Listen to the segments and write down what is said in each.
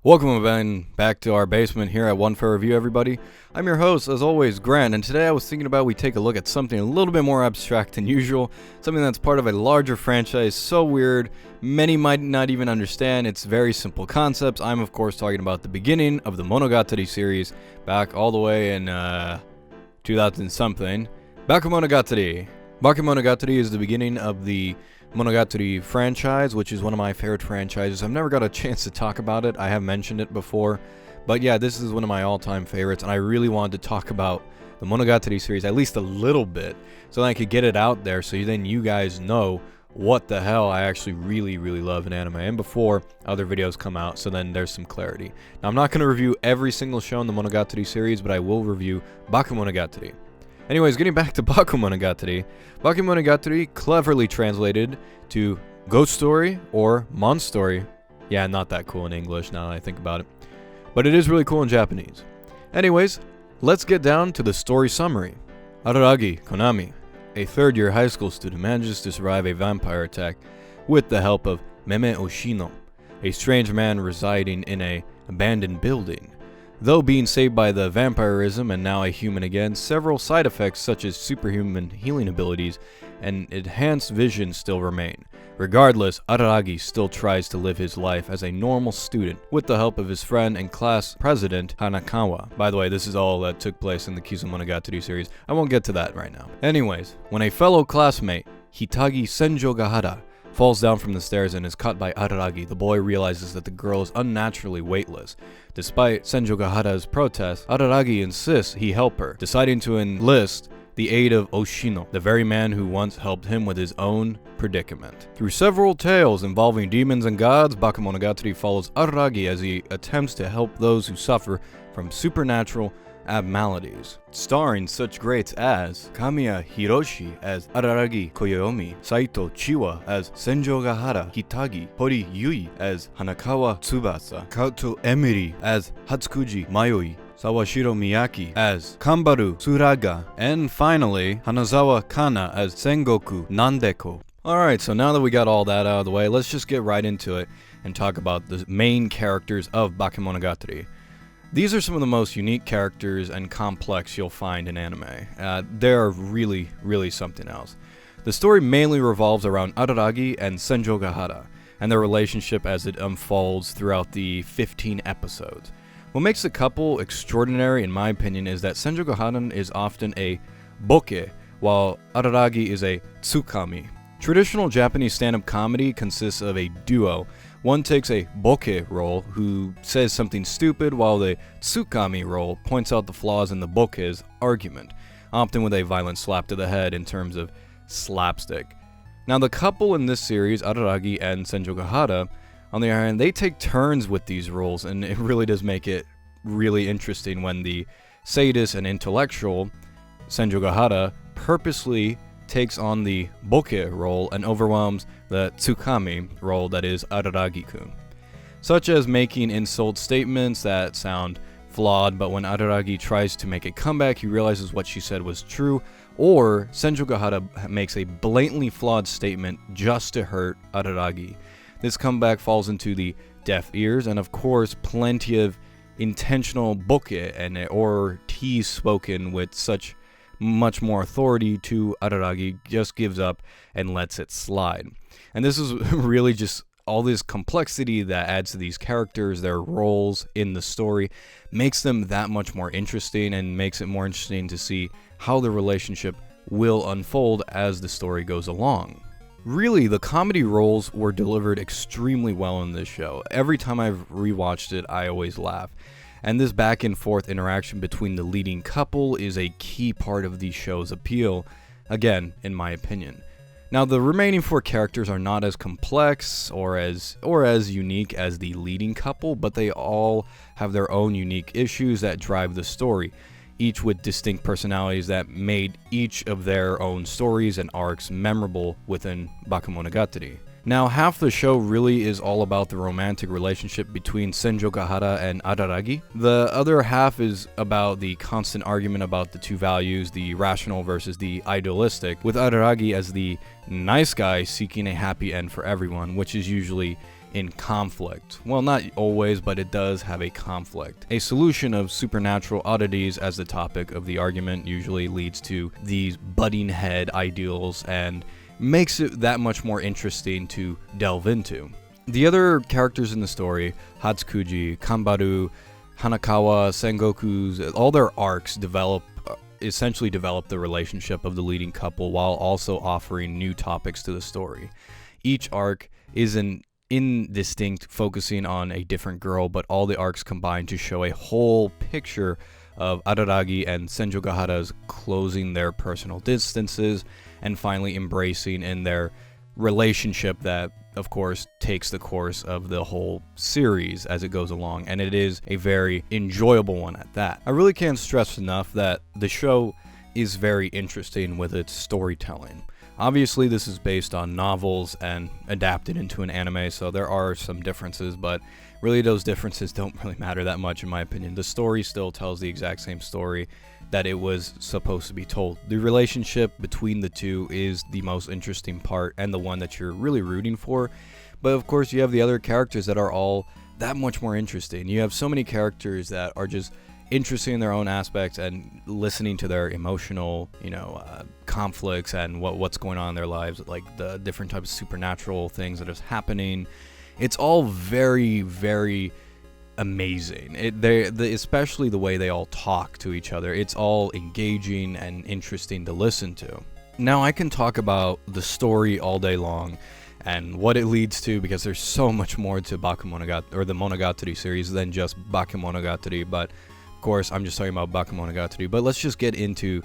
Welcome back to our basement here at One Fair Review, everybody. I'm your host, as always, Grant, and today I was thinking about we take a look at something a little bit more abstract than usual, something that's part of a larger franchise, so weird, many might not even understand. It's very simple concepts. I'm, of course, talking about the beginning of the Monogatari series, back all the way in 2000-something. Bakemonogatari. Bakemonogatari is the beginning of the Monogatari franchise, which is one of my favorite franchises. I've never got a chance to talk about it. I have mentioned it before. But yeah, this is one of my all-time favorites, and I really wanted to talk about the Monogatari series at least a little bit so that I could get it out there so then you guys know what the hell I actually really love in anime and before other videos come out, so then there's some clarity. Now, I'm not going to review every single show in the Monogatari series, but I will review Bakemonogatari. Anyways, getting back to Bakemonogatari. Bakemonogatari, cleverly translated to Ghost Story or Mon Story. Yeah, not that cool in English now that I think about it. But it is really cool in Japanese. Anyways, let's get down to the story summary. Araragi Konami, a third-year high school student, manages to survive a vampire attack with the help of Meme Oshino, a strange man residing in an abandoned building. Though being saved by the vampirism and now a human again, several side effects such as superhuman healing abilities and enhanced vision still remain. Regardless, Araragi still tries to live his life as a normal student with the help of his friend and class president Hanakawa. By the way, this is all that took place in the Kizumonogatari series. I won't get to that right now. Anyways, when a fellow classmate, Hitagi Senjogahara, falls down from the stairs and is caught by Araragi, the boy realizes that the girl is unnaturally weightless. Despite Senjogahara's protest, Araragi insists he help her, deciding to enlist the aid of Oshino, the very man who once helped him with his own predicament. Through several tales involving demons and gods, Bakemonogatari follows Araragi as he attempts to help those who suffer from supernatural abnormalities, starring such greats as Kamiya Hiroshi as Araragi Koyomi, Saito Chiwa as Senjogahara Hitagi, Hori Yui as Hanakawa Tsubasa, Kaoto Emiri as Hatsukuji Mayoi, Sawashiro Miyaki as Kambaru Tsuraga, and finally Hanazawa Kana as Sengoku Nandeko. Alright, so now that we got all that out of the way, let's just get right into it and talk about the main characters of Bakemonogatari. These are some of the most unique characters and complex you'll find in anime. They're really something else. The story mainly revolves around Araragi and Senjogahara, and their relationship as it unfolds throughout the 15 episodes. What makes the couple extraordinary, in my opinion, is that Senjogahara is often a boke, while Araragi is a tsukami. Traditional Japanese stand-up comedy consists of a duo. One takes a boke role who says something stupid, while the tsukami role points out the flaws in the boke's argument, often with a violent slap to the head in terms of slapstick. Now, the couple in this series, Araragi and Senjogahara, on the other hand, they take turns with these roles, and it really does make it really interesting when the sadist and intellectual Senjogahara purposely takes on the boke role and overwhelms the tsukami role, that is Araragi-kun, such as making insult statements that sound flawed, but when Araragi tries to make a comeback, he realizes what she said was true, or Senjogahara makes a blatantly flawed statement just to hurt Araragi. This comeback falls into the deaf ears, and of course, plenty of intentional boke or tease spoken with such much more authority to Araragi just gives up and lets it slide. And this is really just all this complexity that adds to these characters, their roles in the story, makes them that much more interesting and makes it more interesting to see how the relationship will unfold as the story goes along. Really, the comedy roles were delivered extremely well in this show. Every time I've rewatched it, I always laugh. And this back and forth interaction between the leading couple is a key part of the show's appeal, again, in my opinion. Now, the remaining four characters are not as complex or as unique as the leading couple, but they all have their own unique issues that drive the story, each with distinct personalities that made each of their own stories and arcs memorable within Bakemonogatari. Now, half the show really is all about the romantic relationship between Senjogahara and Araragi. The other half is about the constant argument about the two values, the rational versus the idealistic, with Araragi as the nice guy seeking a happy end for everyone, which is usually in conflict. Well, not always, but it does have a conflict. A solution of supernatural oddities as the topic of the argument usually leads to these butting head ideals and makes it that much more interesting to delve into. The other characters in the story, Hatsukuji, Kanbaru, Hanakawa, Sengoku's, all their arcs essentially develop the relationship of the leading couple while also offering new topics to the story. Each arc is an indistinct, focusing on a different girl, but all the arcs combine to show a whole picture of Araragi and Senjogahara's closing their personal distances and finally embracing in their relationship that, of course, takes the course of the whole series as it goes along, and it is a very enjoyable one at that. I really can't stress enough that the show is very interesting with its storytelling. Obviously, this is based on novels and adapted into an anime, so there are some differences, but really those differences don't really matter that much in my opinion. The story still tells the exact same story that it was supposed to be told. The relationship between the two is the most interesting part and the one that you're really rooting for, but of course you have the other characters that are all that much more interesting. You have so many characters that are just interesting in their own aspects, and listening to their emotional, conflicts and what's going on in their lives, like the different types of supernatural things that is happening. It's all very, very amazing. Especially the way they all talk to each other. It's all engaging and interesting to listen to. Now, I can talk about the story all day long and what it leads to, because there's so much more to Bakemonogatari, or the Monogatari series, than just Bakemonogatari, but of course, I'm just talking about Bakemonogatari, but let's just get into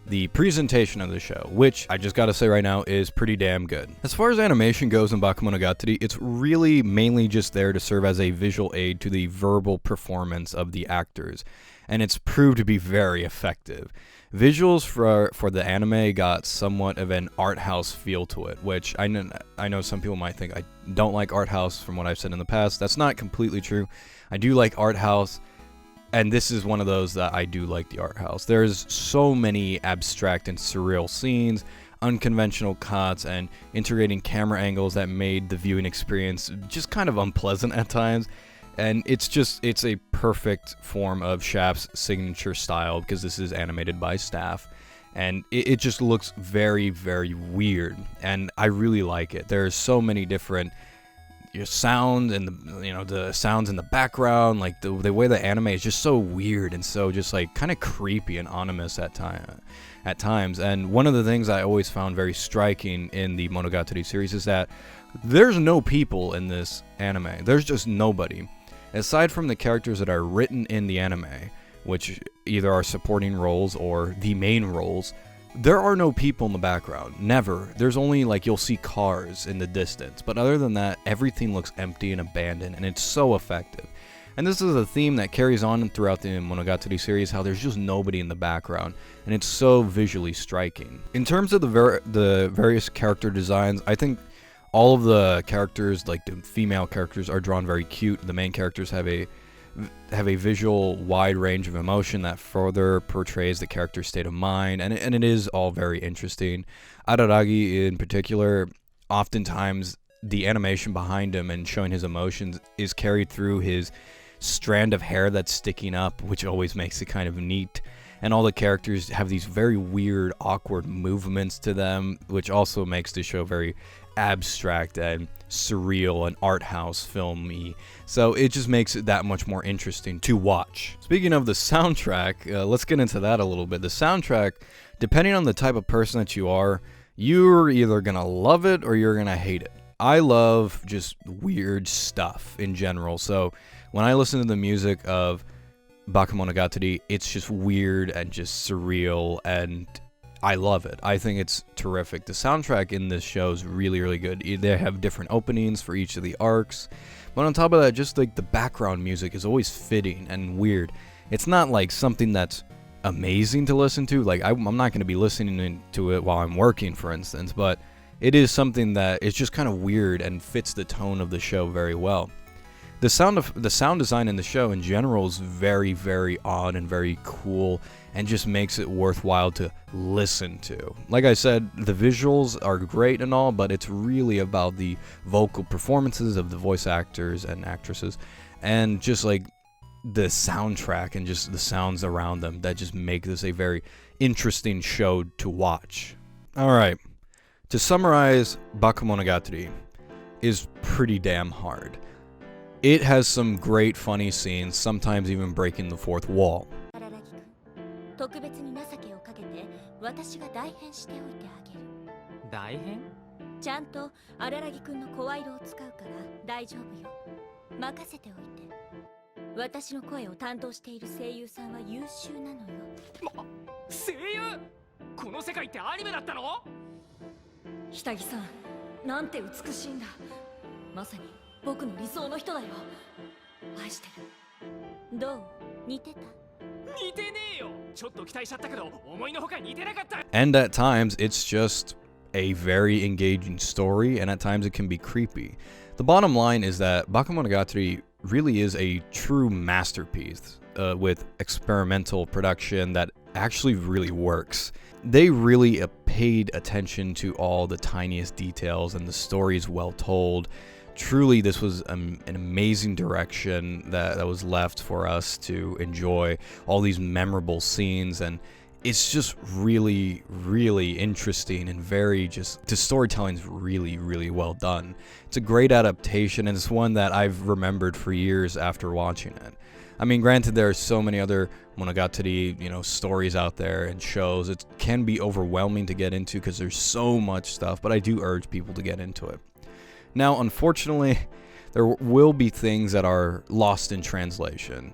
the presentation of the show, which I just gotta say right now is pretty damn good. As far as animation goes in Bakemonogatari, it's really mainly just there to serve as a visual aid to the verbal performance of the actors, and it's proved to be very effective. Visuals for the anime got somewhat of an art house feel to it, which I know some people might think I don't like art house from what I've said in the past. That's not completely true. I do like art house, and this is one of those that I do like the art house. There's so many abstract and surreal scenes, unconventional cuts, and integrating camera angles that made the viewing experience just kind of unpleasant at times. And it's a perfect form of Shaft's signature style, because this is animated by staff. And it just looks very, very weird, and I really like it. There's so many different sound and the sounds in the background, like the way the anime is just so weird and so just like kind of creepy and ominous at times. And one of the things I always found very striking in the Monogatari series is that there's no people in this anime. There's just nobody. Aside from the characters that are written in the anime, which either are supporting roles or the main roles, there are no people in the background. Never. There's only, you'll see cars in the distance. But other than that, everything looks empty and abandoned, and it's so effective. And this is a theme that carries on throughout the Monogatari series, how there's just nobody in the background, and it's so visually striking. In terms of the various character designs, I think all of the characters, like the female characters, are drawn very cute. The main characters have a visual wide range of emotion that further portrays the character's state of mind, and it is all very interesting. Araragi in particular, oftentimes the animation behind him and showing his emotions is carried through his strand of hair that's sticking up, which always makes it kind of neat. And all the characters have these very weird, awkward movements to them, which also makes the show very abstract and surreal and art house filmy. So it just makes it that much more interesting to watch. Speaking of the soundtrack, let's get into that a little bit. The soundtrack, depending on the type of person that you are, you're either gonna love it or you're gonna hate it. I love just weird stuff in general, so when I listen to the music of Bakemonogatari, it's just weird and just surreal, and I love it. I think it's terrific. The soundtrack in this show is really, really good. They have different openings for each of the arcs, but on top of that, just like the background music is always fitting and weird. It's not like something that's amazing to listen to. Like I'm not going to be listening to it while I'm working, for instance, but it is something that is just kind of weird and fits the tone of the show very well. the sound design in the show in general is very, very odd and very cool, and just makes it worthwhile to listen to. Like I said, the visuals are great and all, but it's really about the vocal performances of the voice actors and actresses, and just like the soundtrack and just the sounds around them that just make this a very interesting show to watch. Alright, to summarize, Bakemonogatari is pretty damn hard. It has some great funny scenes, sometimes even breaking the fourth wall. 特別に情けをかけて私が代返しておいてあげる。代返？ちゃんと荒木くんの声色を使うから大丈夫よ。任せておいて。私の声を担当している声優さんは優秀なのよ。声優？この世界ってアニメだったの？下着さん、なんて美しいんだ。まさに僕の理想の人だよ。愛してる。どう？似てた？似てねえよ。ちょっと期待しちゃったけど、思いのほか似てなかった。And at times, it's just a very engaging story, and at times it can be creepy. The bottom line is that Bakemonogatari really is a true masterpiece with experimental production that actually really works. They really paid attention to all the tiniest details, and the story is well told. Truly, this was an amazing direction that was left for us to enjoy all these memorable scenes, and it's just really, really interesting and very the storytelling's really, really well done. It's a great adaptation, and it's one that I've remembered for years after watching it. I mean, granted, there are so many other Monogatari, stories out there and shows. It can be overwhelming to get into because there's so much stuff, but I do urge people to get into it. Now, unfortunately, there will be things that are lost in translation.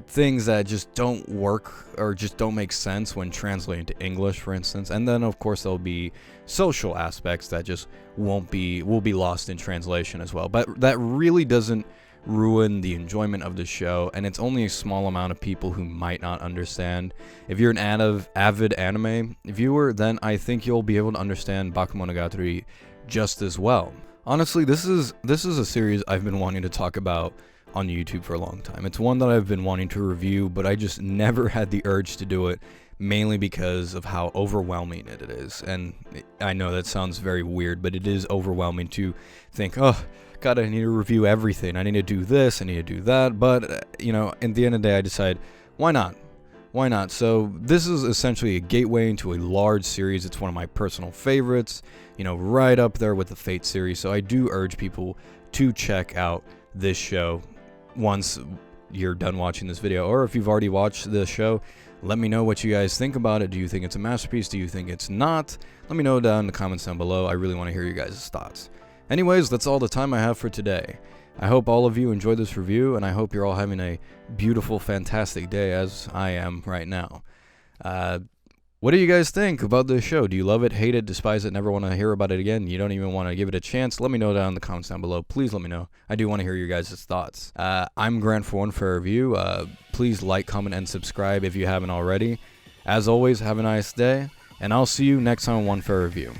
Things that just don't work or just don't make sense when translated to English, for instance. And then, of course, there'll be social aspects that just will be lost in translation as well. But that really doesn't ruin the enjoyment of the show, and it's only a small amount of people who might not understand. If you're an avid anime viewer, then I think you'll be able to understand Bakemonogatari just as well. Honestly, this is a series I've been wanting to talk about on YouTube for a long time. It's one that I've been wanting to review, but I just never had the urge to do it, mainly because of how overwhelming it is. And I know that sounds very weird, but it is overwhelming to think, oh, God, I need to review everything. I need to do this, I need to do that. But, at the end of the day, I decide, why not? Why not? So this is essentially a gateway into a large series. It's one of my personal favorites, right up there with the Fate series. So I do urge people to check out this show once you're done watching this video. Or if you've already watched the show, let me know what you guys think about it. Do you think it's a masterpiece? Do you think it's not? Let me know down in the comments down below. I really want to hear your guys' thoughts. Anyways, that's all the time I have for today. I hope all of you enjoyed this review, and I hope you're all having a beautiful, fantastic day as I am right now. What do you guys think about this show? Do you love it, hate it, despise it, never want to hear about it again? You don't even want to give it a chance? Let me know down in the comments down below. Please let me know. I do want to hear your guys' thoughts. I'm Grant for One Fair Review. Please like, comment, and subscribe if you haven't already. As always, have a nice day, and I'll see you next time on One Fair Review.